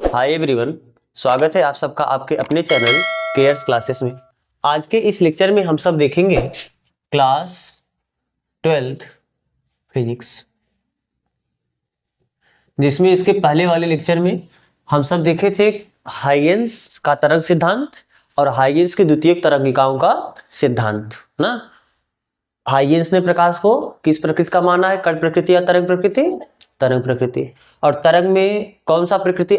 Hi everyone, स्वागत है आप सबका आपके अपने चैनल केयर्स क्लासेस में। आज के इस लेक्चर में हम सब देखेंगे क्लास 12th फिजिक्स, जिसमें इसके पहले वाले लेक्चर में हम सब देखे थे हाइगेंस का तरंग सिद्धांत और हाइगेंस की द्वितीयक तरंगिकाओं का सिद्धांत ना। हाइगेंस ने प्रकाश को किस प्रकृति का माना है? कण प्रकृति या तरंग प्रकृति? तरंग प्रकृति। और तरंग में कौन सा प्रकृति?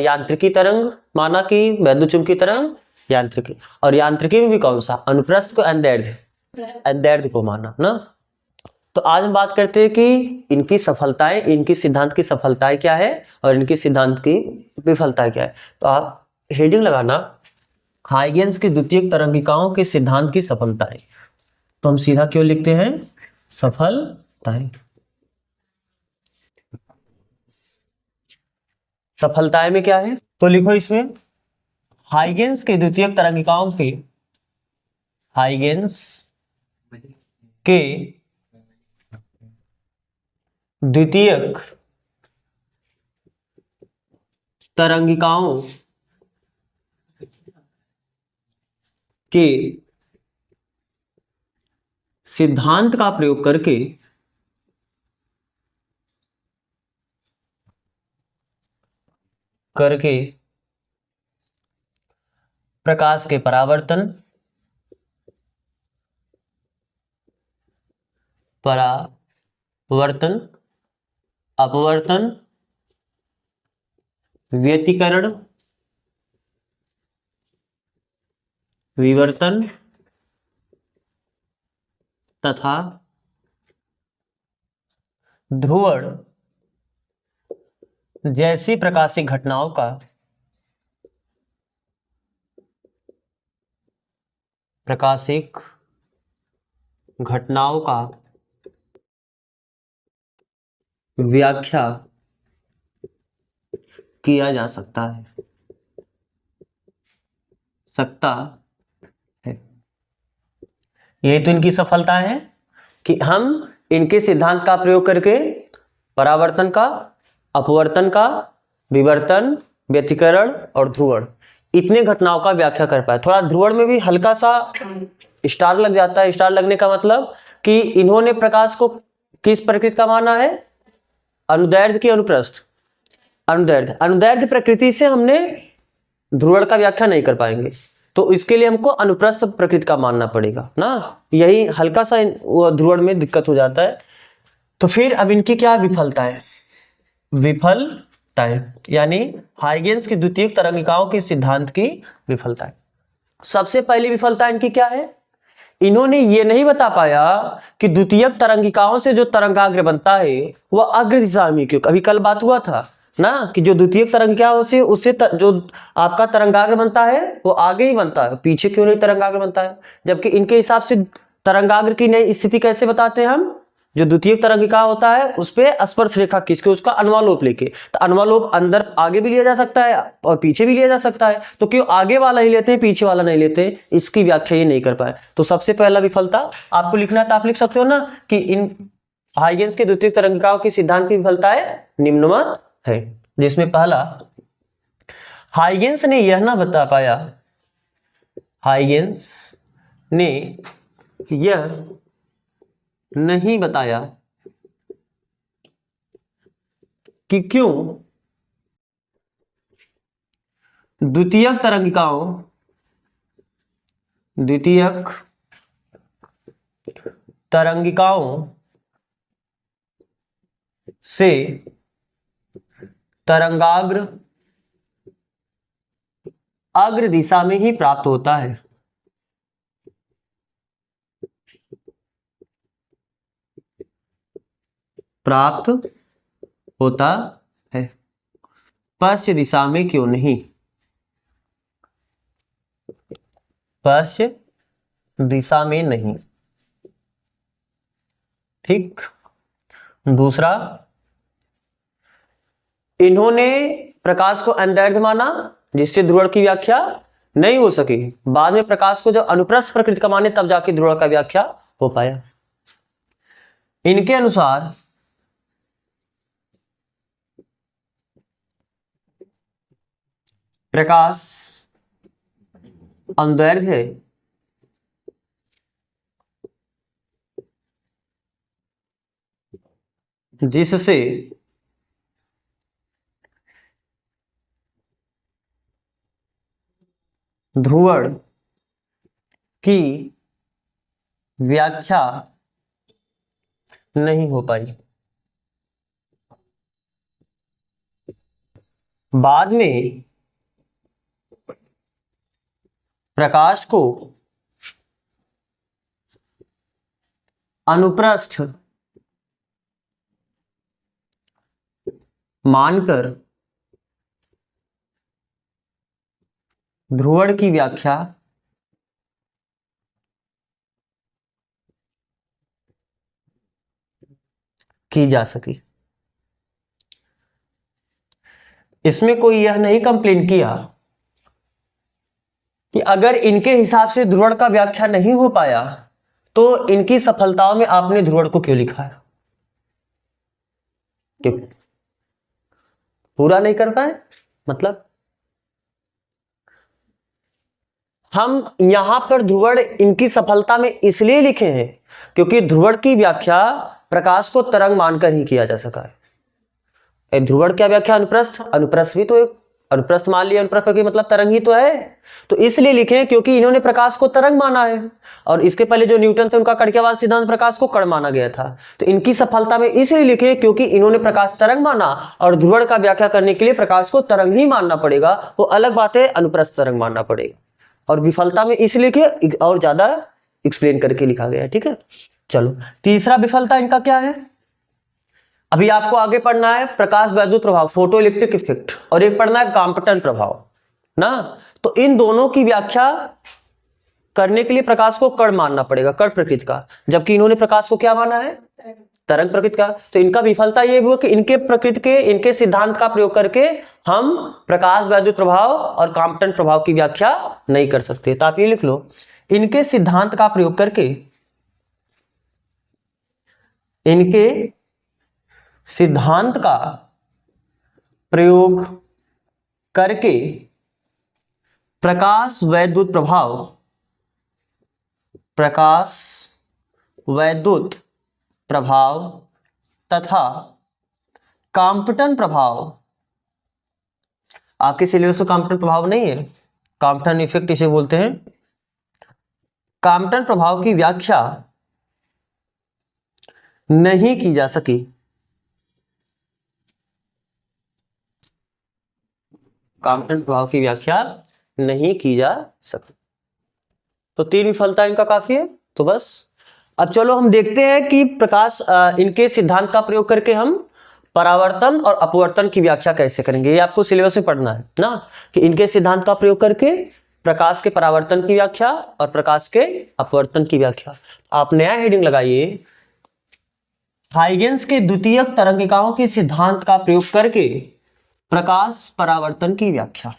यांत्रिकी तरंग माना कि वैद्युतचुंबकीय तरंग? यांत्रिकी। और यांत्रिकी में भी कौन सा? अनुप्रस्थ को अंदैर्ध्य को माना ना। तो आज हम बात करते हैं कि इनकी सफलताएं, इनकी सिद्धांत की सफलताएं क्या है और इनकी सिद्धांत की विफलताएं क्या है। तो आप हेडिंग लगाना, हाइगेंस की द्वितीयक तरंगिकाओं के सिद्धांत की सफलताएं। तो हम सीधा क्यों लिखते हैं? सफलताएं। सफलताएं में क्या है तो लिखो इसमें हाइगेंस के द्वितीयक तरंगिकाओं के, हाइगेंस के द्वितीयक तरंगिकाओं के सिद्धांत का प्रयोग करके प्रकाश के परावर्तन, अपवर्तन, व्यतिकरण, विवर्तन तथा ध्रुवण जैसी प्रकाशिक घटनाओं का व्याख्या किया जा सकता है। यही तो इनकी सफलता है कि हम इनके सिद्धांत का प्रयोग करके परावर्तन का, अपवर्तन का, विवर्तन, व्यतिकरण और ध्रुवण, इतने घटनाओं का व्याख्या कर पाए। थोड़ा ध्रुवण में भी हल्का सा स्टार लग जाता है। स्टार लगने का मतलब कि इन्होंने प्रकाश को किस प्रकृति का माना है? अनुदैर्ध्य की अनुप्रस्थ? अनुदैर्ध्य प्रकृति से हमने ध्रुवण का व्याख्या नहीं कर पाएंगे, तो इसके लिए हमको अनुप्रस्थ प्रकृति का मानना पड़ेगा ना। यही हल्का सा ध्रुवण में दिक्कत हो जाता है। तो फिर अब इनकी क्या विफलताएं यानी हाइगेंस की द्वितीयक तरंगिकाओं के सिद्धांत की विफलताएं। सबसे पहली विफलता इनकी क्या है? इन्होंने ये नहीं बता पाया कि द्वितीयक तरंगिकाओं से जो तरंगाग्र बनता है वह अग्र दिशा में क्यों। अभी कल बात हुआ था ना कि जो द्वितीयक तरंगिकाओं से उससे जो आपका तरंगाग्र बनता है वो आगे ही बनता है, पीछे क्यों नहीं तरंगाग्र बनता है। जबकि इनके हिसाब से तरंगाग्र की नई स्थिति कैसे बताते हैं हम? जो द्वितीयक तरंगिका होता है उस पे स्पर्श रेखा खींच के उसका अनुवालोप लेके। तो अनुवालोप अंदर आगे भी लिया जा सकता है और पीछे भी लिया जा सकता है, तो क्यों आगे वाला ही लेते हैं पीछे वाला नहीं लेते? इसकी व्याख्या ये नहीं कर पाए। तो सबसे पहला विफलता आपको लिखना है तो आप लिख सकते हो ना कि इन हाइगेंस के द्वितीयक तरंगिकाओं की सिद्धांत की विफलताएं निम्नवत है। जिसमें पहला, हाइगेंस ने यह ना बता पाया, हाइगेंस ने यह नहीं बताया कि क्यों द्वितीयक तरंगिकाओं से तरंगाग्र अग्र दिशा में ही प्राप्त होता है। पश्चिम दिशा में क्यों नहीं? पश्चिम दिशा में नहीं। ठीक। दूसरा, इन्होंने प्रकाश को अंदैर्ध्य माना जिससे ध्रुवण की व्याख्या नहीं हो सकी। बाद में प्रकाश को जब अनुप्रस्थ प्रकृति का माने तब जाके ध्रुवण का व्याख्या हो पाया। इनके अनुसार प्रकाश अनुदैर्घ्य जिससे ध्रुवण की व्याख्या नहीं हो पाई। बाद में प्रकाश को अनुप्रस्थ मानकर ध्रुवण की व्याख्या की जा सकी। इसमें कोई यह नहीं कंप्लेन किया कि अगर इनके हिसाब से ध्रुवण का व्याख्या नहीं हो पाया तो इनकी सफलताओं में आपने ध्रुवण को क्यों लिखा है, क्यों पूरा नहीं कर पाए। मतलब हम यहां पर ध्रुवण इनकी सफलता में इसलिए लिखे हैं क्योंकि ध्रुवण की व्याख्या प्रकाश को तरंग मानकर ही किया जा सका है। ध्रुवण क्या व्याख्या, अनुप्रस्थ, अनुप्रस्थ भी तो एक अनुप्रस्थ मान लिया, अनुप्रस्थ की मतलब तरंग ही तो है, तो इसलिए लिखे क्योंकि इन्होंने प्रकाश को तरंग माना है और इसके पहले जो न्यूटन थे उनका कणिकावाद सिद्धांत प्रकाश को कण माना गया था। तो इनकी सफलता में इसलिए लिखे क्योंकि इन्होंने प्रकाश तरंग माना और ध्रुवण का व्याख्या करने के लिए प्रकाश को तरंग ही मानना पड़ेगा, वो अलग बात है, अनुप्रस्थ तरंग मानना पड़ेगा। और विफलता में इसलिए कि और ज्यादा एक्सप्लेन करके लिखा गया है। ठीक है, चलो तीसरा विफलता इनका क्या है, अभी आपको आगे पढ़ना है प्रकाश वैद्युत प्रभाव, फोटो इलेक्ट्रिक इफेक्ट, और एक पढ़ना है कॉम्पटन प्रभाव ना। तो इन दोनों की व्याख्या करने के लिए प्रकाश को कण मानना पड़ेगा, कण प्रकृति का, जबकि इन्होंने प्रकाश को क्या माना है, तरंग प्रकृति का। तो इनका विफलता ये हुआ कि इनके प्रकृति के, इनके सिद्धांत का प्रयोग करके हम प्रकाश वैद्युत प्रभाव और कॉम्पटन प्रभाव की व्याख्या नहीं कर सकते। तो आप ये लिख लो, इनके सिद्धांत का प्रयोग करके, इनके सिद्धांत का प्रयोग करके प्रकाश वैद्युत प्रभाव, प्रकाश वैद्युत प्रभाव तथा कॉम्पटन प्रभाव, आपके सिलेबस में कॉम्पटन प्रभाव नहीं है, कॉम्पटन इफेक्ट इसे बोलते हैं, कॉम्पटन प्रभाव की व्याख्या नहीं की जा सकी। कॉम्पटन प्रभाव की व्याख्या नहीं की जा सकी। तो तीन विफलता इनका काफी है। तो बस अब चलो हम देखते हैं कि प्रकाश इनके सिद्धांत का प्रयोग करके हम परावर्तन और अपवर्तन की व्याख्या कैसे करेंगे। ये आपको सिलेबस में पढ़ना है ना, कि इनके सिद्धांत का प्रयोग करके प्रकाश के परावर्तन की व्याख्या और प्रकाश के अपवर्तन की व्याख्या। आप नया हेडिंग लगाइए, हाइगेंस के द्वितीयक तरंगिकाओं के सिद्धांत का प्रयोग करके प्रकाश परावर्तन की व्याख्या।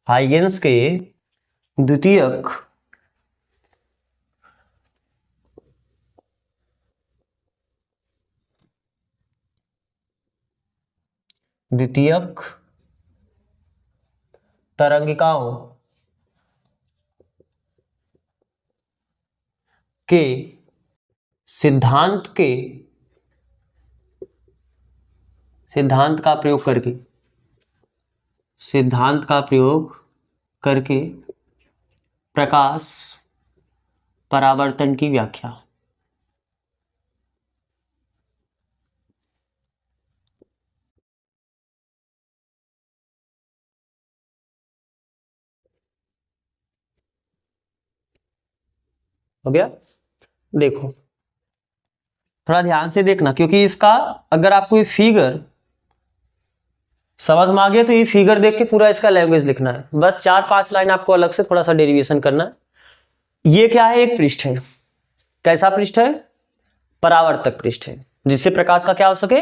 हाइगेंस के द्वितीयक तरंगिकाओं के सिद्धांत का प्रयोग करके प्रकाश परावर्तन की व्याख्या। हो गया। देखो थोड़ा ध्यान से देखना, क्योंकि इसका अगर आपको ये फिगर समझ में आ गया तो ये फिगर देख के पूरा इसका लैंग्वेज लिखना है। बस 4-5 लाइन आपको अलग से थोड़ा सा डेरिवेशन करना है। ये क्या है, एक पृष्ठ है। कैसा पृष्ठ है, परावर्तक पृष्ठ है, जिससे प्रकाश का क्या हो सके।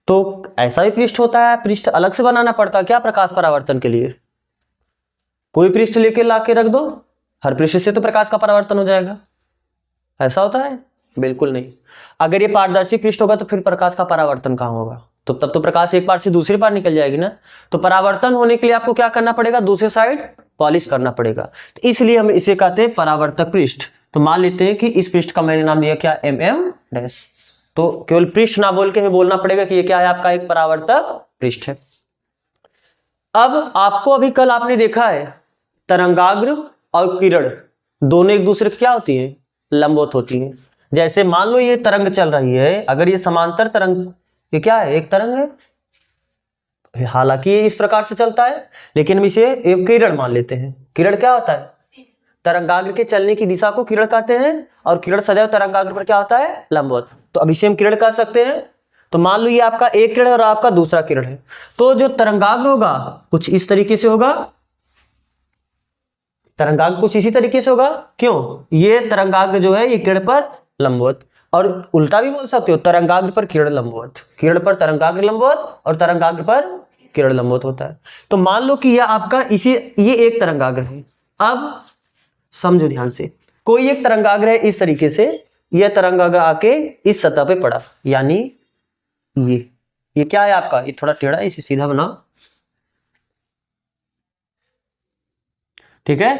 तो ऐसा भी पृष्ठ होता है, पृष्ठ अलग से बनाना पड़ता है क्या प्रकाश परावर्तन के लिए। कोई पृष्ठ लेके ला के रख दो, हर पृष्ठ से तो प्रकाश का परावर्तन हो जाएगा, ऐसा होता है। बिल्कुल नहीं। अगर ये पारदर्शी पृष्ठ होगा तो फिर प्रकाश का परावर्तन कहाँ होगा? तो तब तो प्रकाश एक पार से दूसरी पार निकल जाएगी ना। तो परावर्तन होने के लिए आपको क्या करना पड़ेगा? दूसरे साइड पॉलिश करना पड़ेगा। तो इसलिए हम इसे कहते हैं परावर्तक पृष्ठ। तो मान लेते हैं कि इस पृष्ठ का मैंने नाम दिया क्या? MM dash. तो केवल पृष्ठ ना बोल के हमें बोलना पड़ेगा कि ये क्या है? आपका एक परावर्तक पृष्ठ है। अब आपको अभी कल आपने देखा है तरंगाग्र और किरण दोनों एक दूसरे की क्या होती है? लंबवत होती है। जैसे मान लो ये तरंग चल रही है, अगर ये समांतर तरंग, ये क्या है? एक तरंग है, हालांकि ये इस प्रकार से चलता है, लेकिन हम इसे एक किरण मान लेते हैं। किरण क्या होता है? तरंगाग्र के चलने की दिशा को किरण कहते हैं, और किरण सदैव तरंगाग्र पर क्या होता है? लंबवत। तो अब इसे हम किरण कह सकते हैं। तो मान लो ये आपका एक किरण और आपका दूसरा किरण है, तो जो तरंगाग्र होगा कुछ इस तरीके से होगा, तरंगाग्र कुछ इसी तरीके से होगा। क्यों? ये तरंगाग्र जो है ये किरण पर लंबवत, और उल्टा भी बोल सकते हो, तरंगाग्र पर किरण लंबवत, किरण पर तरंगाग्र लंबवत और तरंगाग्र पर किरण लंबवत होता है। तो मान लो कि यह आपका ये एक तरंगाग्र है। अब समझो ध्यान से, कोई एक तरंगाग्र है इस तरीके से, यह तरंगाग्र आके इस सतह पे पड़ा, यानी ये क्या है आपका? ये थोड़ा टेढ़ा है, इसे सीधा बनाओ, ठीक है।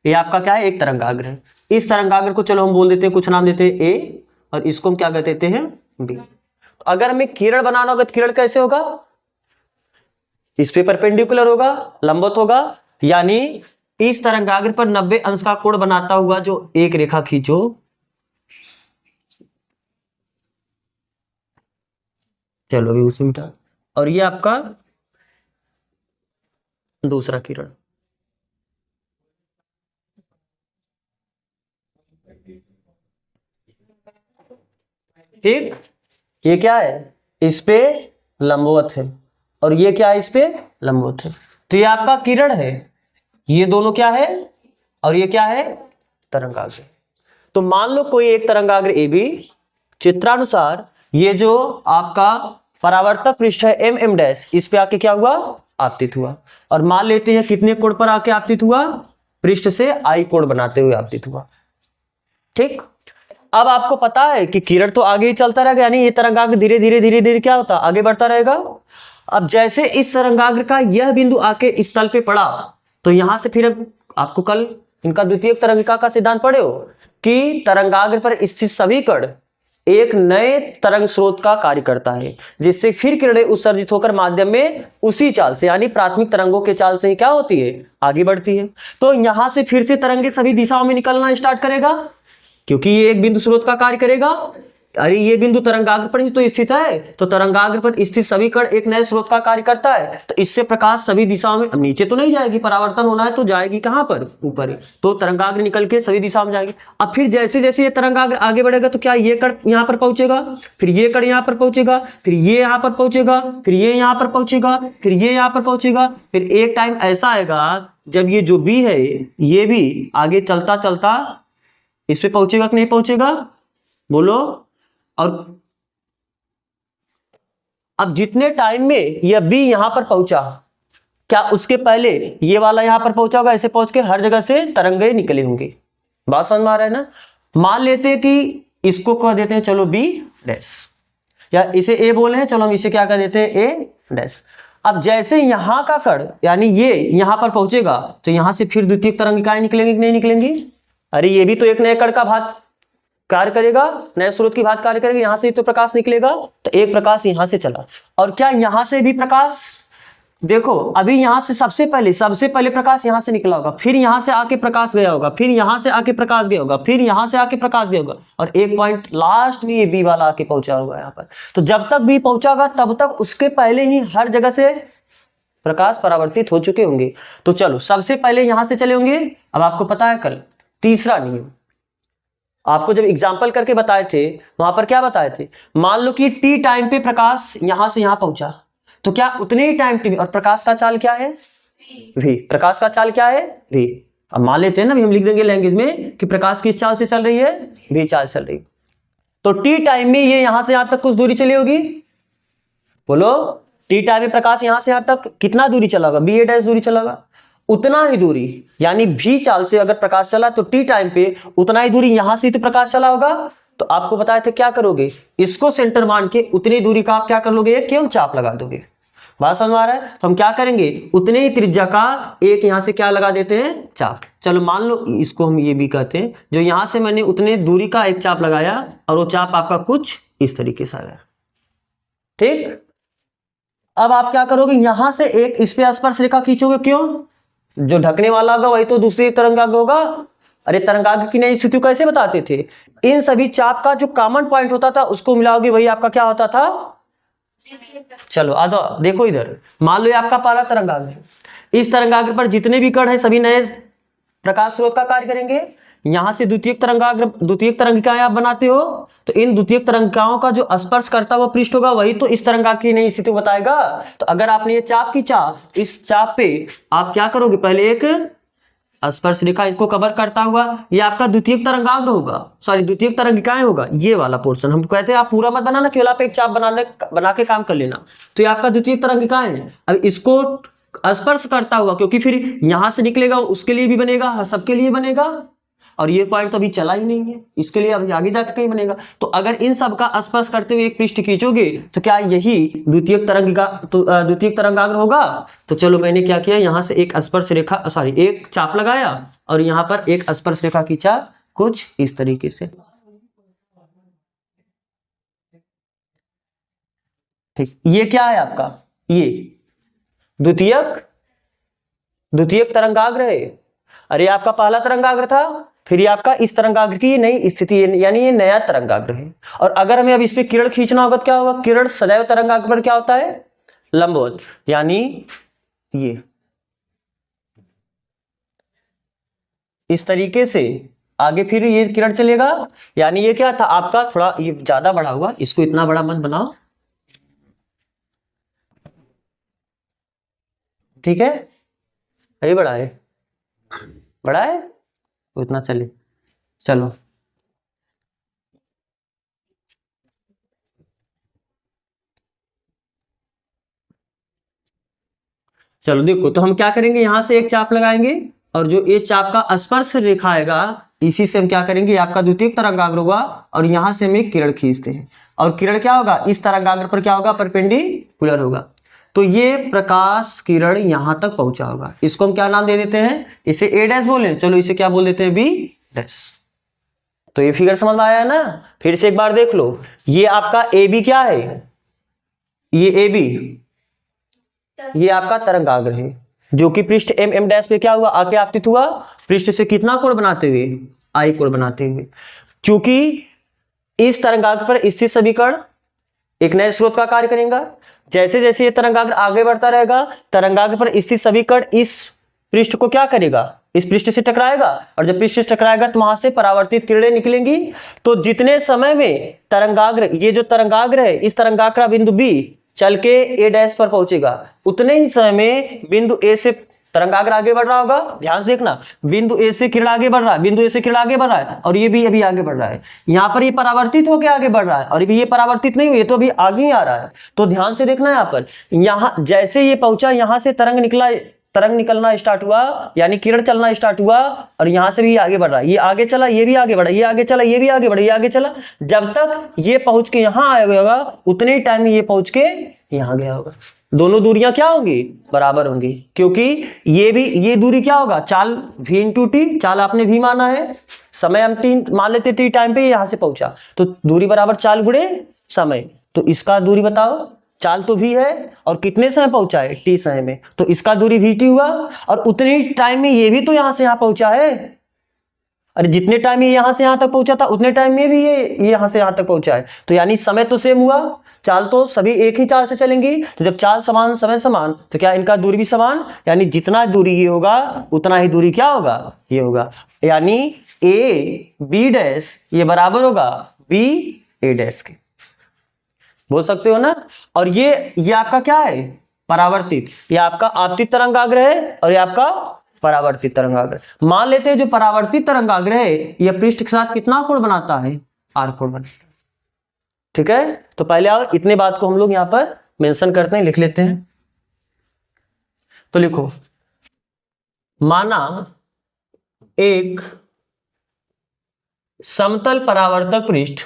ये आपका क्या है? एक तरंगाग्र है। इस तरंगाग्र को चलो हम बोल देते हैं, कुछ नाम देते हैं A, और इसको हम क्या कहते देते हैं? B। तो अगर हमें किरण बनाना होगा तो किरण कैसे होगा? इस पे परपेंडिकुलर होगा, लंबवत होगा, यानी इस तरंगाग्र पर 90 अंश का कोण बनाता हुआ जो एक रेखा खींचो, चलो अभी उसे मिटा, और ये आपका दूसरा किरण, ठीक। ये क्या है? इस पे लंबवत है, और ये क्या है? इस पे लंबवत है। तो ये आपका किरण है, ये दोनों क्या है? और ये क्या है? तरंगाग्र। तो मान लो कोई एक तरंगाग्र AB, चित्रानुसार ये जो आपका परावर्तक पृष्ठ है MM डैश, इस पे आके क्या हुआ? आपतित हुआ। और मान लेते हैं कितने कोण पर आके आपतित हुआ? पृष्ठ से I कोण बनाते हुए आपतित हुआ, ठीक। अब आपको पता है कि किरण तो आगे ही चलता रहेगा, यानी ये तरंगाग्र धीरे धीरे धीरे धीरे क्या होता? आगे बढ़ता रहेगा। अब जैसे इस तरंगाग्र का यह बिंदु आके इस तल पे पड़ा, तो यहां से फिर आपको कल इनका द्वितीयक तरंगिका का सिद्धांत पढ़े हो कि तरंगाग्र पर स्थित सभी कण एक नए तरंग स्रोत का कार्य करता है, जिससे फिर किरणें उत्सर्जित होकर माध्यम में उसी चाल से, यानी प्राथमिक तरंगों के चाल से ही क्या होती है? आगे बढ़ती है। तो यहां से फिर से तरंगे सभी दिशाओं में निकलना स्टार्ट करेगा, क्योंकि ये एक बिंदु स्रोत का कार्य करेगा। अरे ये बिंदु तरंगाग्र पर ही तो स्थित है, तो तरंगाग्र पर स्थित सभी कण एक नए स्रोत का कार्य करता है, तो इससे प्रकाश सभी दिशाओं में, अब नीचे तो नहीं जाएगी, परावर्तन होना है तो जाएगी कहां पर? ऊपर ही। तो तरंगाग्र निकल के सभी दिशाओं में जाएगी। अब फिर जैसे जैसे ये तरंगाग्र आगे बढ़ेगा तो क्या ये कण यहां पर पहुंचेगा, फिर ये कण यहां पर पहुंचेगा, फिर ये यहां पर पहुंचेगा, फिर ये यहां पर पहुंचेगा, फिर ये यहां पर पहुंचेगा। फिर एक टाइम ऐसा आएगा जब ये जो B है ये भी आगे चलता चलता इस पे पहुंचेगा कि नहीं पहुंचेगा? बोलो। और अब जितने टाइम में यह B यहां पर पहुंचा, क्या उसके पहले ये वाला यहां पर पहुंचा होगा? ऐसे पहुंच के हर जगह से तरंगे निकले होंगे। बात समझ में आ रहा है ना? मान लेते हैं कि इसको कह देते हैं चलो B डैश, या इसे A बोले हैं, चलो हम इसे क्या कह देते हैं? A dash. अब जैसे यहां का कण यानी ये यहां पर पहुंचेगा, तो यहां से फिर द्वितीयक तरंगिकाएं निकलेंगी कि नहीं निकलेंगी? अरे ये भी तो एक नए कण का भाग कार्य करेगा, नए स्रोत की भांति कार्य करेगा, यहां से तो प्रकाश निकलेगा। तो एक प्रकाश यहां से चला, और क्या यहां से भी प्रकाश? देखो अभी यहां से सबसे पहले प्रकाश यहां से निकला होगा, फिर यहां से आके प्रकाश गया होगा, फिर यहां से आके प्रकाश गया होगा, फिर यहां से आके प्रकाश गया होगा, और एक पॉइंट लास्ट में ये B वाला आके पहुंचा होगा यहां पर। तो जब तक B पहुंचागा तब तक उसके पहले ही हर जगह से प्रकाश परावर्तित हो चुके होंगे। तो चलो सबसे पहले यहां से चले होंगे। अब आपको पता है कल तीसरा नियम आपको जब एग्जाम्पल करके बताए थे, वहां पर क्या बताए थे? मान लो कि T टाइम पे प्रकाश यहां से यहां पहुंचा, तो क्या उतने ही टाइम पे, और प्रकाश का चाल क्या है? V। प्रकाश का चाल क्या है? V। अब मान लेते हैं ना, हम लिख देंगे लैंग्वेज में कि प्रकाश किस चाल से चल रही है? V चाल चल रही। तो T टाइम में ये यहां से यहां तक कुछ दूरी चली होगी, बोलो। T टाइम में प्रकाश यहां से यहां तक कितना दूरी चला होगा? B डैश दूरी चला होगा। उतना ही दूरी, यानी V चाल से अगर प्रकाश चला तो T टाइम पे उतना ही दूरी यहां से तो प्रकाश चला होगा, तो आपको बताए थे क्या करोगे, इसको सेंटर मान के उतनी दूरी का आप क्या कर लोगे, केवल चाप लगा दोगे। बात समझ में आ रहा है? तो हम क्या करेंगे, उतने ही त्रिज्या का एक यहां से क्या लगा देते हैं, चाप। चलो मान लो इसको हम ये भी कहते हैं, जो यहां से मैंने उतने दूरी का एक चाप लगाया और वो चाप आपका कुछ इस तरीके से आया। ठीक, अब आप क्या करोगे, यहां से एक इस पे स्पर्श रेखा खींचोगे। क्यों, जो ढकने वाला होगा वही तो दूसरी तरंगाग्र होगा। अरे तरंगाग्र की नई स्थिति कैसे बताते थे, इन सभी चाप का जो कॉमन पॉइंट होता था उसको मिलाओगे, वही आपका क्या होता था। चलो आ जाओ, देखो इधर, मान लो ये आपका पहला तरंगाग्र है, इस तरंगाग्र पर जितने भी कण है सभी नए प्रकाश स्रोत का कार्य करेंगे। यहां से द्वितीयक तरंगिकाएं आप बनाते हो, तो इन द्वितीयक तरंगिकाओं का जो स्पर्श करता हुआ पृष्ठ होगा वही तो इस तरंगाग्र की नई स्थिति बताएगा। तो अगर आपने ये चाप की चाप, इस चाप पे आप क्या करोगे, पहले एक स्पर्श रेखा इसको कवर करता हुआ, ये आपका द्वितीयक तरंगाग्र होगा, सॉरी द्वितीयक तरंगिकाएं होगा, ये वाला पोर्शन। हम कहते हैं आप पूरा मत बनाना, केवल आप एक चाप बना के काम कर लेना। तो ये आपका द्वितीयक तरंगिकाएं है। अब इसको स्पर्श करता हुआ, क्योंकि फिर यहां से निकलेगा उसके लिए भी बनेगा, सबके लिए बनेगा, और ये पॉइंट तो अभी चला ही नहीं है, इसके लिए अभी आगे जाकर कहीं बनेगा। तो अगर इन सब का स्पर्श करते हुए एक पृष्ठ खींचोगे तो क्या यही द्वितीयक तरंगाग्र होगा। तो चलो मैंने क्या किया, यहां से एक स्पर्श रेखा, सॉरी एक चाप लगाया और यहां पर एक स्पर्श रेखा खींचा कुछ इस तरीके से। ठीक, ये क्या है आपका, ये द्वितीयक तरंगाग्र है। अरे आपका पहला तरंगाग्र था, फिर ये आपका इस तरंगाग्र की नई स्थिति है, यानी ये नया तरंगाग्र है। और अगर हमें अब इस पे किरण खींचना होगा तो क्या होगा, किरण सदैव तरंगाग्र पर क्या होता है, लंबवत, यानी ये इस तरीके से आगे फिर ये किरण चलेगा। यानी ये क्या था आपका, थोड़ा ये ज्यादा बड़ा हुआ, इसको इतना बड़ा मत बनाओ, ठीक है, ये बड़ा है, बड़ा है तो इतना चले। चलो चलो देखो, तो हम क्या करेंगे, यहां से एक चाप लगाएंगे और जो ये चाप का स्पर्श रेखा आएगा इसी से हम क्या करेंगे, आपका द्वितीयक तरंगाग्र होगा और यहां से हम एक किरण खींचते हैं, और किरण क्या होगा, इस तरंगाग्र पर क्या होगा, परपेंडिकुलर होगा। तो ये प्रकाश किरण यहां तक पहुंचा होगा, इसको हम क्या नाम दे देते हैं, इसे ए डैश बोले, चलो इसे क्या बोल देते हैं, बी डैश। तो ये फिगर समझ में आया है ना। फिर से एक बार देख लो, ये आपका ए बी क्या है, ये ए बी, ये आपका तरंगाग्र है जो कि पृष्ठ एम एम डैश पे क्या हुआ, आके आपतित हुआ, पृष्ठ से कितना कोण बनाते हुए, आई कोण बनाते हुए। क्योंकि इस तरंगाग्र पर स्थित सभी कण एक नए स्रोत का कार्य करेगा। जैसे जैसे ये तरंगाग्र आगे बढ़ता रहेगा, तरंगाग्र पर स्थित सभी कण इस पृष्ठ को क्या करेगा, इस पृष्ठ से टकराएगा, और जब पृष्ठ से टकराएगा तो वहां से परावर्तित किरणें निकलेंगी। तो जितने समय में तरंगाग्र, ये जो तरंगाग्र है, इस तरंगाग्र का बिंदु बी चल के ए डैश पर पहुंचेगा, उतने ही समय में बिंदु ए से तरंगाग्र आगे बढ़ रहा होगा। ध्यान से देखना, बिंदु ए से किरण आगे बढ़ रहा है, बिंदु ए से किरण आगे बढ़ रहा है, और ये भी अभी आगे बढ़ रहा है। यहाँ पर ये परावर्तित होकर आगे बढ़ रहा है, और ये परावर्तित नहीं हुई, ये तो अभी आगे ही आ रहा है। तो ध्यान से देखना, यहाँ पर यहाँ जैसे ये पहुंचा, यहाँ से तरंग निकलना स्टार्ट हुआ, यानी किरण चलना स्टार्ट हुआ, और यहां से भी आगे बढ़ रहा है, ये आगे चला, ये भी आगे बढ़ा, ये आगे चला, ये भी आगे बढ़ा, ये आगे चला, जब तक ये पहुंच के यहां आया होगा उतने ही टाइम में ये पहुंच के यहां गया होगा। दोनों दूरियां क्या होंगी, बराबर होंगी, क्योंकि ये दूरी क्या होगा, चाल v इंटू टी, चाल आपने v माना है, समय हम टी मान लेते, टी टाइम पे यहां से पहुंचा, तो दूरी बराबर चाल गुणे समय। तो इसका दूरी बताओ, चाल तो v है और कितने समय पहुंचा है, t समय में, तो इसका दूरी vt हुआ, और उतने ही टाइम में ये भी तो यहां से यहां पहुंचा है। अरे जितने टाइम ये यहां से यहां तक पहुंचा था उतने टाइम में भी ये यहां से यहां तक पहुंचा है, तो यानी समय तो सेम हुआ, चाल तो सभी एक ही चाल से चलेंगी। तो जब चाल समान समय समान, तो क्या इनका दूरी भी समान, यानी जितना दूरी ये होगा उतना ही दूरी क्या होगा, ये होगा, यानी ए बी डैश ये बराबर होगा बी ए डैश के, बोल सकते हो ना। और ये आपका क्या है, परावर्तित, ये आपका आपतित तरंगाग्र है और ये आपका परावर्तित तरंगाग्र। मान लेते हैं जो परावर्तित तरंगाग्र है यह पृष्ठ के साथ कितना कोण बनाता है, आर कोण बनाता है। ठीक है, तो पहले आओ इतने बात को हम लोग यहां पर मेंशन करते हैं, लिख लेते हैं। तो लिखो, माना एक समतल परावर्तक पृष्ठ,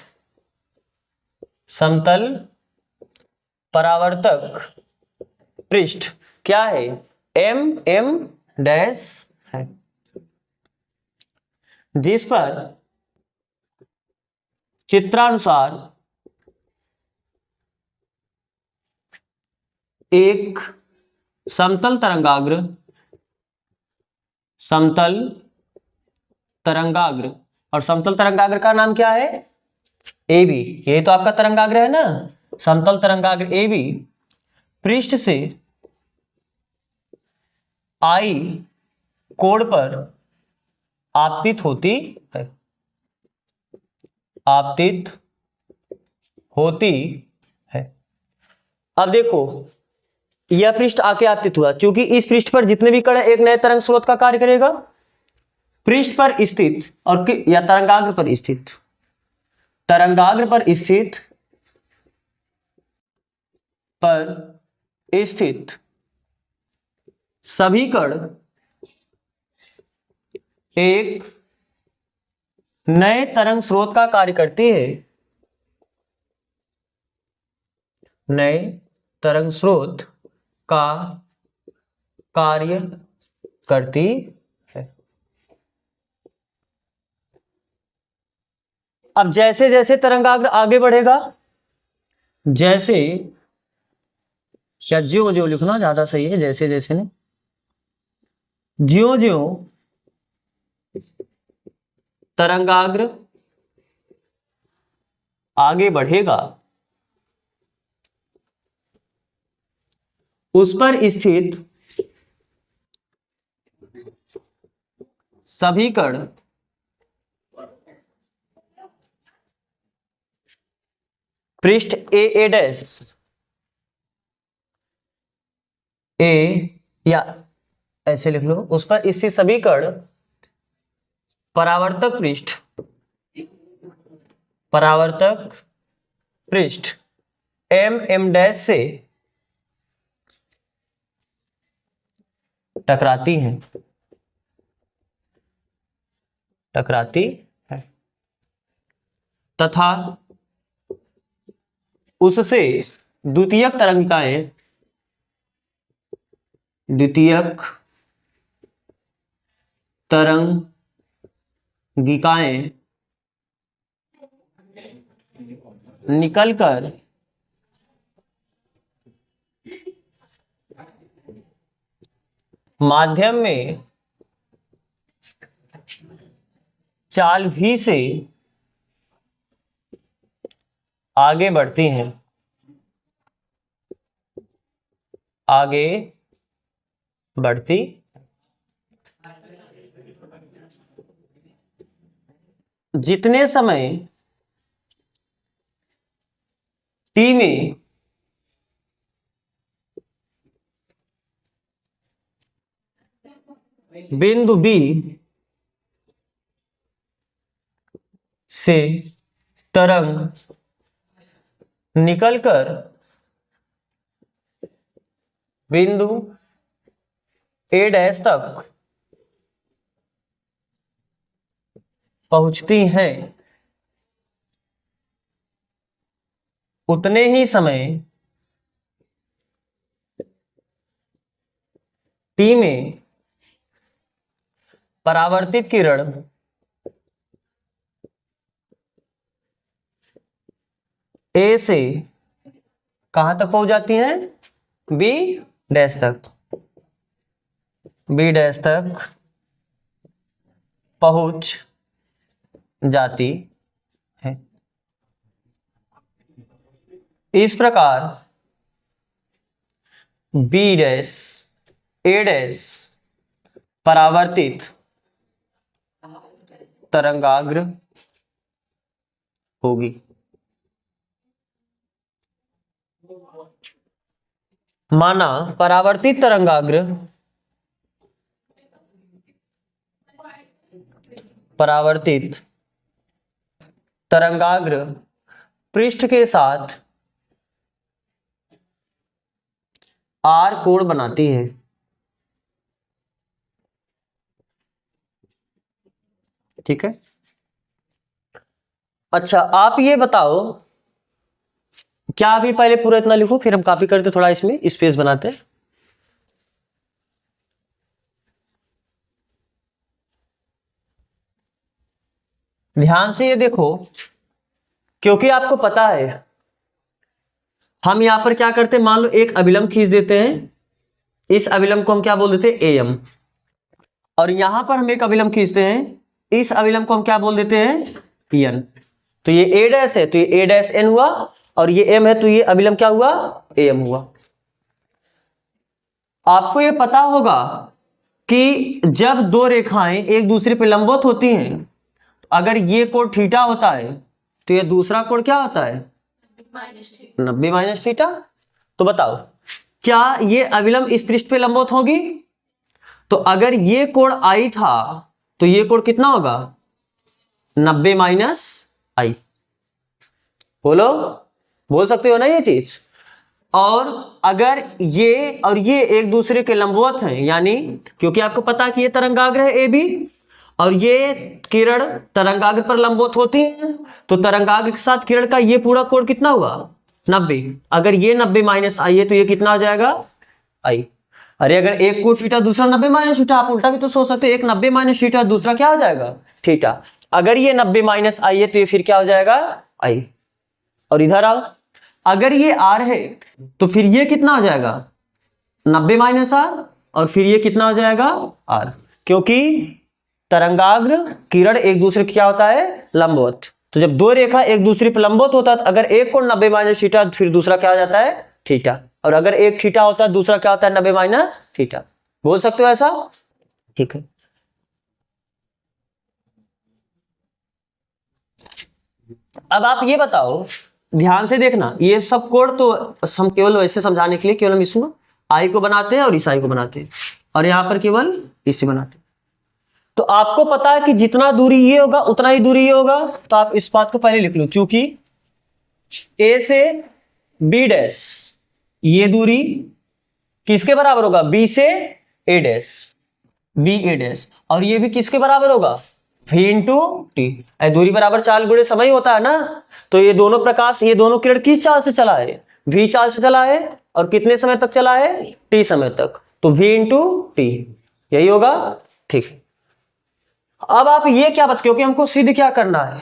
समतल परावर्तक पृष्ठ क्या है? एम एम डैश है, जिस पर चित्रानुसार एक समतल तरंगाग्र, समतल तरंगाग्र, और समतल तरंगाग्र का नाम क्या है? A B. ये तो आपका तरंगाग्र है ना, समतल तरंगाग्र ए बी पृष्ठ से आई कोण पर आपतित होती है, आपतित होती है। अब देखो, यह पृष्ठ आके आपतित हुआ, क्योंकि इस पृष्ठ पर जितने भी कण एक नए तरंग स्रोत का कार्य करेगा। पृष्ठ पर स्थित और या तरंगाग्र पर स्थित, तरंगाग्र पर स्थित सभी कण एक नए तरंग स्रोत का कार्य करती है, नए तरंग स्रोत का कार्य करती है। अब जैसे जैसे तरंगाग्र आगे बढ़ेगा, जैसे, या ज्यों ज्यों लिखना ज्यादा सही है, जैसे जैसे ने, ज्यों ज्यों तरंगाग्र आगे बढ़ेगा, उस पर स्थित सभी कण पृष्ठ ए डैश, ए या ऐसे लिख लो, उस पर स्थित सभी कण परावर्तक पृष्ठ एम एम डैश से टकराती हैं, टकराती है, तथा उससे द्वितीयक तरंगिकाएं, द्वितीयक तरंगिकाएं निकलकर माध्यम में चाल भी से आगे बढ़ती हैं, आगे बढ़ती। जितने समय टी में बिंदु बी से तरंग निकलकर बिंदु ए डैश तक पहुंचती हैं, उतने ही समय टी में परावर्तित किरण ए से कहां तक पहुंच जाती हैं? बी डैश तक, बी डैश तक पहुंच जाती है। इस प्रकार बी डैश ए डैश परावर्तित तरंगाग्र होगी। माना परावर्तित तरंगाग्र, परावर्तित तरंगाग्र पृष्ठ के साथ आर कोण बनाती है, ठीक है। अच्छा आप ये बताओ, क्या अभी पहले पूरा इतना लिखो फिर हम कॉपी करते, थोड़ा इसमें स्पेस बनाते। ध्यान से ये देखो, क्योंकि आपको पता है हम यहां पर क्या करते हैं, मान लो एक अभिलंब खींच देते हैं, इस अभिलंब को हम क्या बोल देते हैं, एम। और यहां पर हम एक अभिलंब खींचते हैं, इस अभिलंब को हम क्या बोल देते हैं, एन। तो ये ए डैश है तो ये ए डैश एन हुआ, और ये एम है तो ये अभिलंब क्या हुआ, एम हुआ। आपको ये पता होगा कि जब दो रेखाएं एक दूसरे पे लंबवत होती हैं, अगर ये कोण थीटा होता है तो ये दूसरा कोण क्या होता है, 90 माइनस थीटा। तो बताओ क्या ये अभिलंब इस पृष्ठ पे लंबवत होगी, तो अगर ये कोण आई था तो ये कोण कितना होगा, 90 माइनस आई। बोलो, बोल सकते हो ना ये चीज। और अगर ये और ये एक दूसरे के लंबवत हैं, यानी क्योंकि आपको पता है कि ये तरंगाग्र है ए बी और ये किरण तरंगाग्र पर लंबवत होती है, तो तरंगाग्र के साथ किरण का ये पूरा कोण कितना हुआ, 90। अगर ये 90 माइनस आई है तो ये कितना आ जाएगा, आई। अरे अगर एक कोण थीटा दूसरा 90 माइनस थीटा, आप उल्टा भी तो सोच सकते हो, एक 90 माइनस थीटा दूसरा क्या हो जाएगा, थीटा। अगर ये 90 माइनस आई है तो ये फिर क्या हो जाएगा, आई। और इधर आओ, अगर ये आर है तो फिर ये कितना हो जाएगा, 90 माइनस आर, और फिर ये कितना हो जाएगा, आर। क्योंकि तरंगाग्र किरण एक दूसरे क्या होता है, लंबवत। तो जब दो रेखा एक दूसरे पर लंबवत होता है तो अगर एक कोण 90 माइनस थीटा फिर दूसरा क्या हो जाता है, थीटा। और अगर एक थीटा होता है दूसरा क्या होता है, 90 माइनस थीटा। बोल सकते हो ऐसा, ठीक है। अब आप ये बताओ, ध्यान से देखना, ये सब कोण तो हम केवल वैसे समझाने के लिए केवल हम इसमें आई को बनाते हैं और इस आई को बनाते हैं, और यहां पर केवल इसे बनाते हैं। तो आपको पता है कि जितना दूरी ये होगा उतना ही दूरी ये होगा, तो आप इस बात को पहले लिख लो, चूंकि ए से बी डैश ये दूरी किसके बराबर होगा, बी से ए डैश, बी ए डैश, और ये भी किसके बराबर होगा, v इंटू टी। दूरी बराबर चाल गुणे समय होता है ना, तो ये दोनों प्रकाश, ये दोनों किरण किस चाल से चला है, v चाल से चला है, और कितने समय तक चला है, t समय तक, तो v इंटू टी, यही होगा, ठीक है। अब आप ये क्या बता, क्योंकि हमको सिद्ध क्या करना है,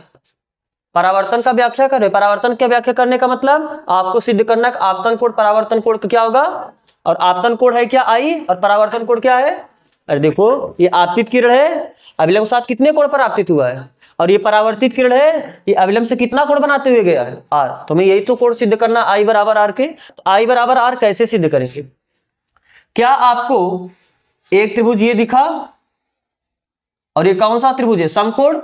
परावर्तन का व्याख्या करें। परावर्तन का व्याख्या करने का मतलब आपको सिद्ध करना है आपतन कोण परावर्तन कोण क्या होगा, और आपतन कोण है क्या आई, और परावर्तन कोण क्या है। अरे देखो ये आपतित किरण है, अभिलंब साथ कितने कोण पर आपतित हुआ है, और ये परावर्तित किरण है, ये अभिलंब से कितना कोण बनाते हुए गया है, आर। तो मैं यही तो कोण सिद्ध करना, आई बराबर आर के। तो आई बराबर आर कैसे सिद्ध करेंगे, क्या आपको एक त्रिभुज ये दिखा, और ये कौन सा त्रिभुज है, समकोण।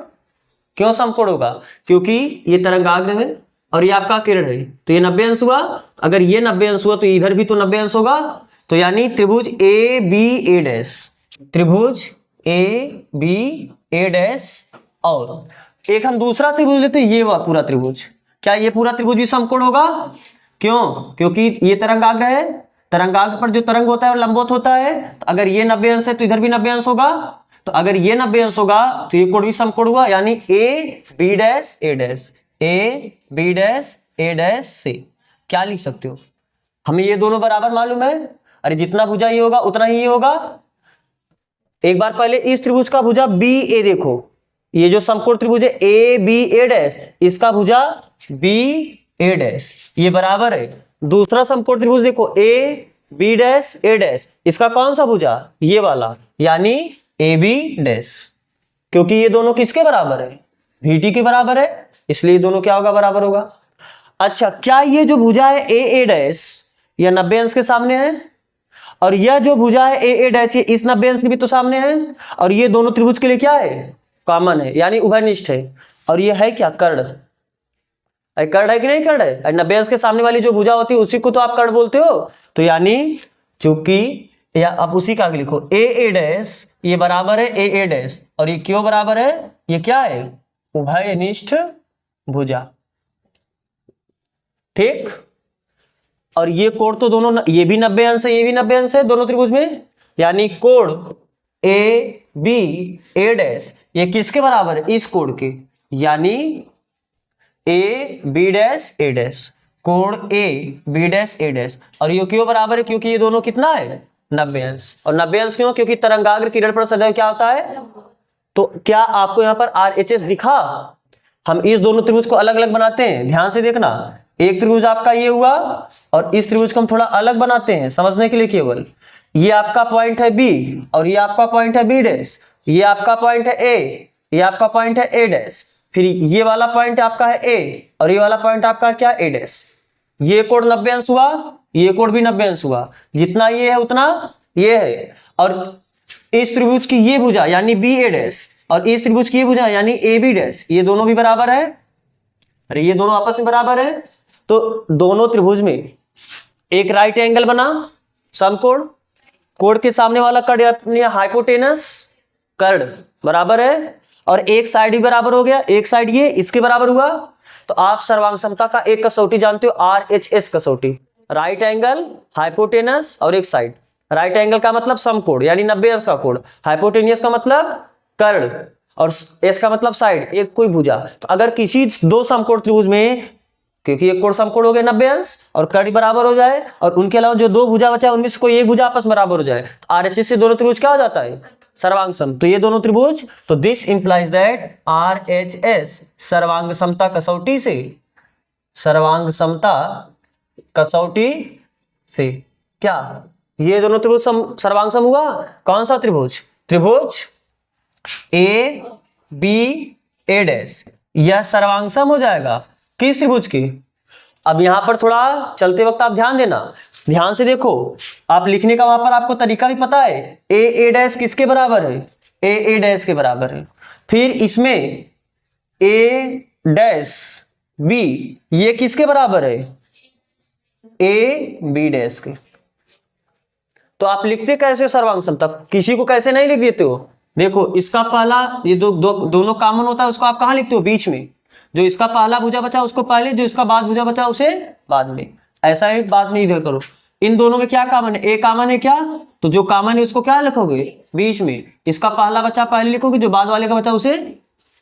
क्यों समकोण होगा, क्योंकि ये तरंगाग्र है और ये आपका किरण है, तो ये 90 अंश हुआ। अगर ये 90 अंश हुआ तो इधर भी तो 90 अंश होगा, तो यानी त्रिभुज ए बी ए डैश, त्रिभुज ए बी ए डैश। और एक हम दूसरा त्रिभुज लेते हैं, ये पूरा त्रिभुज, क्या ये पूरा त्रिभुज भी समकोण होगा, क्यों, क्योंकि ये तरंगाग्र है, तरंगाग्र पर जो तरंग होता है वो लंबवत होता है, तो अगर ये 90 अंश है तो इधर भी 90 अंश होगा, तो अगर ये 90 अंश होगा तो ये कोण भी समकोण हुआ, यानी A B dash A dash, A B dash A dash से। क्या लिख सकते हो, हमें ये दोनों बराबर मालूम है, अरे जितना भुजा ये होगा उतना ही ये होगा। एक बार पहले इस त्रिभुज का भुजा बी ए देखो, ये जो समकोण त्रिभुज है ए बी ए डैश, इसका भुजा बी ए डैश ये बराबर है। दूसरा समकोण त्रिभुज देखो A B dash A dash, इसका कौन सा भुजा, ये वाला, यानी ए बी डैश, क्योंकि ये दोनों किसके बराबर है, VT के बराबर है, इसलिए दोनों क्या होगा, बराबर होगा। अच्छा क्या ये जो भुजा है ए ए डैश यह 90 अंश के सामने है, और यह जो भुजा है ए ए डैश ये इस 90 अंश के भी तो सामने है, और ये दोनों त्रिभुज के लिए क्या है, कॉमन है, यानी उभयनिष्ठ है। और ये है क्या, कर्ण। कर्ण है कि नहीं, कर्ण है। 90 अंश के सामने वाली जो भुजा होती है उसी को तो आप कर्ण बोलते हो, तो यानी चूंकि, या आप उसी का आगे लिखो ए ए डैश ये बराबर है ए ए डैश, और ये क्यों बराबर है, ये क्या है, उभयनिष्ठ भुजा, ठीक। और ये कोण तो दोनों, ये भी 90 अंश है ये भी 90 अंश है दोनों त्रिभुज में, यानी कोण ए बी ए डैश ये किसके बराबर है, इस कोण के, यानी A B dash A dash, कोण A B dash A dash. और ये क्यों बराबर है? क्योंकि ये दोनों कितना है 90 अंश। और 90 अंश क्यों? क्योंकि तरंगाग्र किरण पर सदैव क्या होता है? तो क्या आपको यहाँ पर RHS दिखा? हम इस दोनों त्रिभुज को अलग अलग बनाते हैं, ध्यान से देखना। एक त्रिभुज आपका ये हुआ और इस त्रिभुज को हम थोड़ा अलग बनाते हैं समझने के लिए केवल। ये आपका पॉइंट है B और ये आपका पॉइंट है B डैश, ये आपका पॉइंट है A, ये आपका पॉइंट है A डैश, फिर ये वाला पॉइंट आपका है A और ये वाला पॉइंट आपका क्या A डैश। ये कोण 90 अंश हुआ, ये कोण भी 90 अंश हुआ, जितना ये है उतना ये है। और इस त्रिभुज की ये भुजा यानी BA डैश और इस त्रिभुज की ये भुजा यानी AB डैश, ये दोनों भी बराबर है। अरे ये दोनों आपस में बराबर है, तो दोनों त्रिभुज में एक राइट एंगल बना समकोण, कोण के सामने वाला कर्ण अपने हाइपोटेनस कर्ण बराबर है और एक साइड भी बराबर हो गया, एक साइड ये इसके बराबर हुआ। तो आप सर्वांग समता का एक कसौटी जानते हो, RHS कसौटी, राइट एंगल हाइपोटेनस और एक साइड। राइट एंगल का मतलब समकोण यानी 90 अंश का कोण, हाइपोटेनियस का मतलब कर्ण और एस का मतलब साइड, एक कोई भुजा। तो अगर किसी दो समकोण त्रिभुज में, क्योंकि एक कोण समकोण हो गया 90 अंश और कर्ण बराबर हो जाए और उनके अलावा जो दो भुजा बचा है उनमें से कोई एक भुजा आपस बराबर हो जाए, तो RHS से दोनों त्रिभुज क्या हो जाता है? सर्वांग सम। तो ये दोनों त्रिभुज, तो दिस इंप्लाइज दैट RHS सर्वांग समता कसौटी से, सर्वांग समता कसौटी से क्या ये दोनों त्रिभुज सर्वांग सम हुआ? कौन सा त्रिभुज? त्रिभुज ए बी ए डैश, यह सर्वांग सम हो जाएगा किस त्रिभुज की? अब यहां पर थोड़ा चलते वक्त आप ध्यान देना, ध्यान से देखो, आप लिखने का वहां पर आपको तरीका भी पता है। ए डैश किसके बराबर है? ए डैश के बराबर है। फिर इसमें ए डैश बी ये किसके बराबर है? ए बी डैश के। तो आप लिखते कैसे सर्वांग समता? किसी को कैसे नहीं लिख देते हो? देखो इसका पहला ये दोनों कॉमन होता है, उसको आप कहां लिखते हो? बीच में। जो इसका पहला भुजा बचा उसको पहले, जो इसका बाद भुजा बचा उसे बाद में। ऐसा ही बाद में इधर करो। इन दोनों में क्या कॉमन है? ए कॉमन है क्या? तो जो कॉमन है उसको क्या लिखोगे? बीच में। इसका पहला बचा पहले लिखोगे, जो बाद वाले का बचा उसे।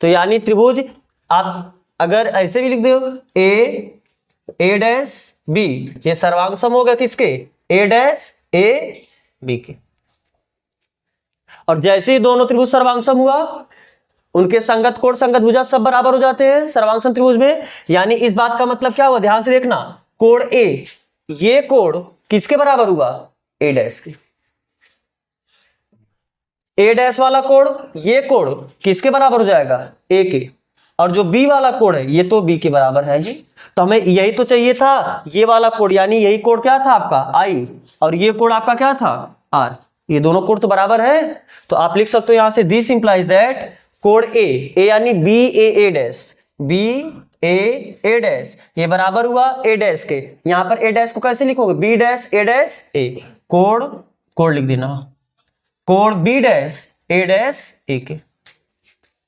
तो यानी त्रिभुज आप अगर ऐसे भी लिख दो ए डैश बी, ये सर्वांग सम हो गया किसके? ए डैश ए बी के। और जैसे ही दोनों त्रिभुज सर्वांग सम हुआ, उनके संगत कोण संगत भुजा सब बराबर हो जाते हैं सर्वांग सम त्रिभुज में। यानी इस बात का मतलब क्या हुआ? ध्यान से देखना, कोण ए, ये कोण किसके बराबर हुआ? ए डैश के। ए डैश वाला कोण, ये कोण किसके बराबर हो जाएगा? ए के। और जो बी वाला कोण है ये तो बी के बराबर है जी। तो हमें यही तो चाहिए था, ये वाला कोण, यानी यही कोण क्या था आपका? आई, और ये कोण आपका क्या था? आर। ये दोनों कोण तो बराबर है। तो आप लिख सकते हो यहां से दिस इंप्लाइज दैट कोण ए यानी बी ए डैश, बी ए डैश ये बराबर हुआ ए डैश के। यहां पर ए डैश को कैसे लिखोगे? बी डैश ए। कोण लिख देना, कोण बी डैश ए के।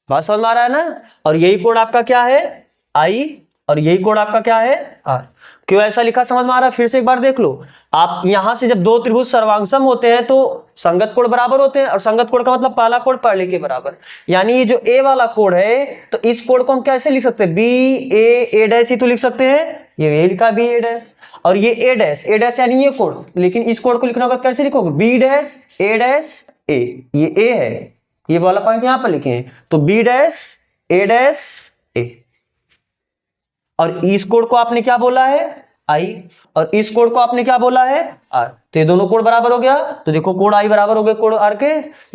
बात समझ में आ रहा है ना? और यही कोण आपका क्या है? आई, और यही कोण आपका क्या है? आर। क्यों ऐसा लिखा समझ में आ रहा है? फिर से एक बार देख लो। आप यहां से जब दो त्रिभुज सर्वांग सम होते हैं तो संगत कोण बराबर होते हैं, और संगत कोण का मतलब पहला कोण पहले के बराबर। यानी ये जो ए वाला कोण है, तो इस कोण को हम कैसे लिख सकते हैं? बी ए डैश ही तो लिख सकते हैं। ये लिखा बी ए डैश, और ये ए डैश यानी ये कोण। लेकिन इस कोण को लिखना होगा कैसे लिखोगे? बी डैश ए। ये ए है, ये वाला पॉइंट यहां पर लिखे हैं, तो बी डैश ए। और इस कोण को आपने क्या बोला है? आई, और इस कोण को आपने क्या बोला है? आर। तो ये दोनों कोण बराबर हो गया। तो देखो कोण आई बराबर हो गए कोण आर के।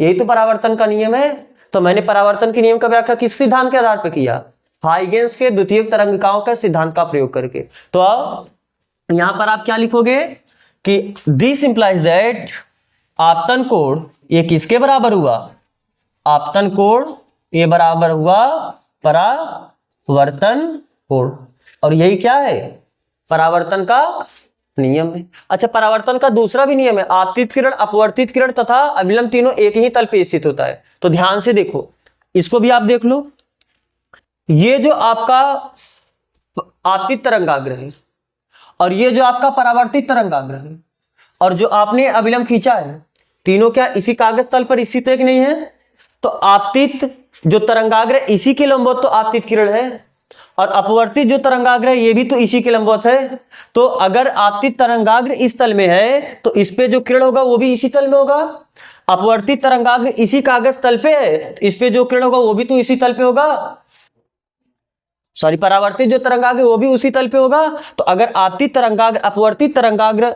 यही तो परावर्तन का नियम है। तो मैंने परावर्तन के नियम का व्याख्या किस सिद्धांत के आधार पर किया? हाइगेंस के द्वितीयक तरंगिकाओं के सिद्धांत का प्रयोग करके। तो अब यहां पर आप क्या लिखोगे कि दिस इंप्लाइज दैट आपतन कोण ये किसके बराबर हुआ? आपतन कोण ये बराबर हुआ परावर्तन कोण। और यही क्या है? परावर्तन का नियम है। अच्छा, परावर्तन का दूसरा भी नियम है, आपतित किरण, अपवर्तित किरण तथा अविलंब तीनों एक ही तल पे स्थित होता है। तो ध्यान से देखो, इसको भी आप देख लो। ये जो आपका आपतित तरंगाग्र है और ये जो आपका परावर्तित तरंगाग्र है, और जो आपने अविलंब खींचा है, तीनों क्या इसी कागज तल पर स्थित है कि नहीं है? तो आपतित जो तरंगाग्र इसी के लंबवत तो आपतित किरण है, और अपवर्तित जो तरंगाग्र है ये भी तो इसी के लंबवत है। तो अगर आपतित तरंगाग्र इस तल में है तो इस पे जो किरण होगा वो भी इसी तल में होगा। अपवर्तित तरंगाग्र इसी कागज तल पे है तो इस पे जो किरण होगा वो भी तो इसी तल पे होगा। सॉरी, परावर्तित जो तरंगाग्र वो भी उसी तल पे होगा। तो अगर आपतित तरंगाग्र, अपवर्तित तरंगाग्र,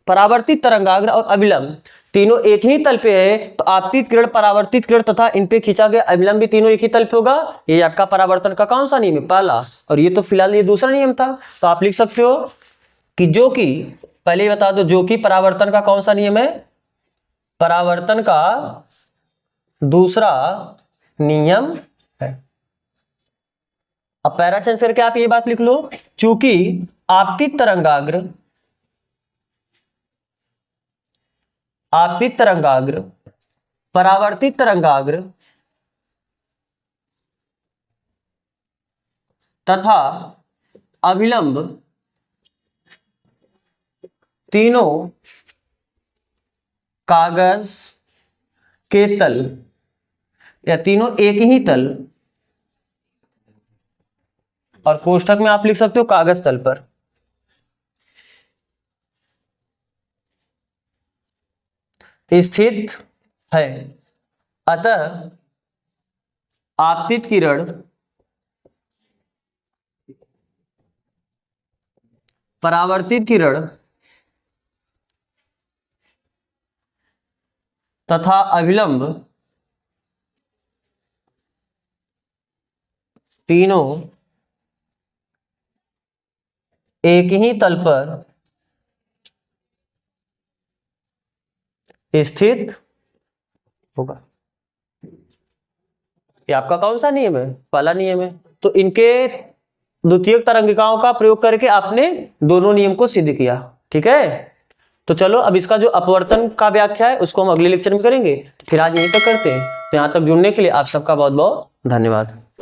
परावर्तित तरंगाग्र और अभिलंब तीनों एक ही तल पे है तो आपतित किरण, परावर्तित किरण तथा इन पे खींचा गया अभिलंब भी तीनों एक ही तल पे होगा। ये आपका परावर्तन का कौन सा नियम है? पहला। और ये तो फिलहाल ये दूसरा नियम था। तो आप लिख सकते हो कि जो कि, पहले बता दो, जो कि परावर्तन का कौन सा नियम है? परावर्तन का दूसरा नियम है। अब पैरा चेंज करके आप ये बात लिख लो, चूंकि आपतित तरंगाग्र, आपतित तरंगाग्र, परावर्तित तरंगाग्र तथा अभिलंब तीनों कागज के तल या तीनों एक ही तल, और कोष्ठक में आप लिख सकते हो कागज तल पर, स्थित है। अतः आपतित किरण, परावर्तित किरण तथा अभिलंब तीनों एक ही तल पर स्थित होगा। ये आपका कौन सा नियम है? पहला नियम है। तो इनके द्वितीयक तरंगिकाओं का प्रयोग करके आपने दोनों नियम को सिद्ध किया। ठीक है, तो चलो अब इसका जो अपवर्तन का व्याख्या है उसको हम अगले लेक्चर में करेंगे। तो फिर आज यहीं तक करते हैं। तो यहां तक जुड़ने के लिए आप सबका बहुत बहुत धन्यवाद।